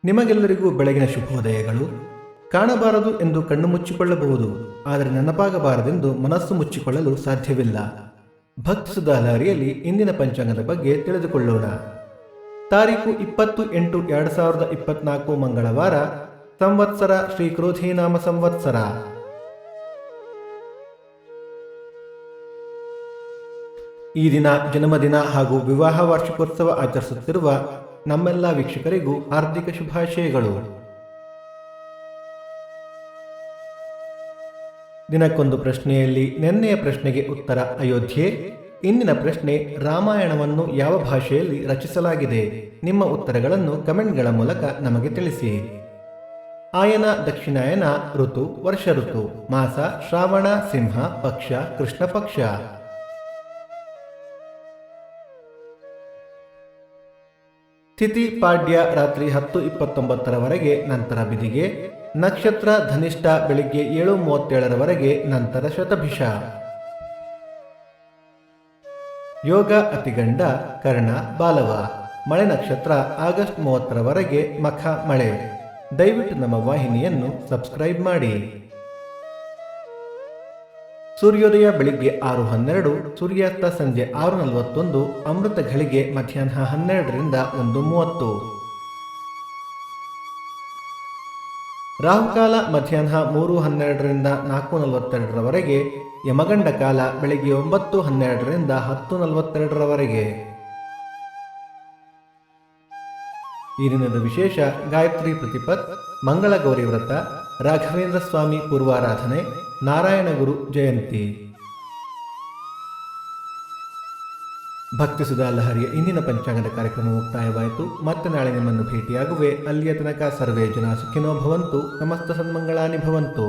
ನಿಮಗೆಲ್ಲರಿಗೂ ಬೆಳಗಿನ ಶುಭೋದಯಗಳು. ಕಾಣಬಾರದು ಎಂದು ಕಣ್ಣು ಮುಚ್ಚಿಕೊಳ್ಳಬಹುದು, ಆದರೆ ನೆನಪಾಗಬಾರದೆಂದು ಮನಸ್ಸು ಮುಚ್ಚಿಕೊಳ್ಳಲು ಸಾಧ್ಯವಿಲ್ಲ. ಭಕ್ತಿ ಸುಧಾ ಲಹರಿಯಲ್ಲಿ ಇಂದಿನ ಪಂಚಾಂಗದ ಬಗ್ಗೆ ತಿಳಿದುಕೊಳ್ಳೋಣ. ತಾರೀಕು 20/8/2024 ಮಂಗಳವಾರ. ಸಂವತ್ಸರ ಶ್ರೀ ಕ್ರೋಧಿನಾಮ ಸಂವತ್ಸರ. ಈ ದಿನ ಜನ್ಮದಿನ ಹಾಗೂ ವಿವಾಹ ವಾರ್ಷಿಕೋತ್ಸವ ಆಚರಿಸುತ್ತಿರುವ ನಮ್ಮೆಲ್ಲ ವೀಕ್ಷಕರಿಗೂ ಹಾರ್ದಿಕ ಶುಭಾಶಯಗಳು. ದಿನಕ್ಕೊಂದು ಪ್ರಶ್ನೆಯಲ್ಲಿ ನಿನ್ನೆಯ ಪ್ರಶ್ನೆಗೆ ಉತ್ತರ ಅಯೋಧ್ಯೆ. ಇಂದಿನ ಪ್ರಶ್ನೆ, ರಾಮಾಯಣವನ್ನು ಯಾವ ಭಾಷೆಯಲ್ಲಿ ರಚಿಸಲಾಗಿದೆ? ನಿಮ್ಮ ಉತ್ತರಗಳನ್ನು ಕಮೆಂಟ್ಗಳ ಮೂಲಕ ನಮಗೆ ತಿಳಿಸಿ. ಆಯನ ದಕ್ಷಿಣಾಯನ, ಋತು ವರ್ಷ ಋತು, ಮಾಸ ಶ್ರಾವಣ, ಸಿಂಹ, ಪಕ್ಷ ಕೃಷ್ಣ ಪಕ್ಷ. ತಿಥಿ ಪಾಡ್ಯ ರಾತ್ರಿ 10:29 ನಂತರ ಬಿದಿಗೆ. ನಕ್ಷತ್ರ ಧನಿಷ್ಠ ಬೆಳಿಗ್ಗೆ 7:37 ನಂತರ ಶತಭಿಷ. ಯೋಗ ಅತಿಗಂಡ, ಕರ್ಣ, ಬಾಲವ. ಮಳೆ ನಕ್ಷತ್ರ ಆಗಸ್ಟ್ 30 ಮಖ ಮಳೆ. ದಯವಿಟ್ಟು ನಮ್ಮ ವಾಹಿನಿಯನ್ನು ಸಬ್ಸ್ಕ್ರೈಬ್ ಮಾಡಿ. ಸೂರ್ಯೋದಯ ಬೆಳಿಗ್ಗೆ 6:12, ಸೂರ್ಯಾಸ್ತ ಸಂಜೆ 6:41, ಅಮೃತ ಘಳಿಗೆ ಮಧ್ಯಾಹ್ನ 12ರಿಂದ 1:30. ರಾಹುಕಾಲ ಮಧ್ಯಾಹ್ನ 3:12ರಿಂದ 4:42, ಯಮಗಂಡ ಕಾಲ ಬೆಳಿಗ್ಗೆ 9:12ರಿಂದ 10:42. ಈ ದಿನದ ವಿಶೇಷ: ಗಾಯತ್ರಿ ಪ್ರತಿಪತ್, ಮಂಗಳ ಗೌರಿ ವ್ರತ, ರಾಘವೇಂದ್ರ ಸ್ವಾಮಿ ಪೂರ್ವಾರಾಧನೆ, ನಾರಾಯಣ ಗುರು ಜಯಂತಿ. ಭಕ್ತಿ ಸುಧಾ ಲಹರಿಯ ಇಂದಿನ ಪಂಚಾಂಗದ ಕಾರ್ಯಕ್ರಮ ಮುಕ್ತಾಯವಾಯಿತು. ಮತ್ತೆ ನಾಳೆ ನಿಮ್ಮನ್ನು ಭೇಟಿಯಾಗುವೆ. ಅಲ್ಲಿಯ ತನಕ ಸರ್ವೇ ಜನ ಸುಖಿನೋ ಭವಂತು. ಸಮಸ್ತ ಸನ್ಮಂಗಳಾನಿ ಭವಂತು.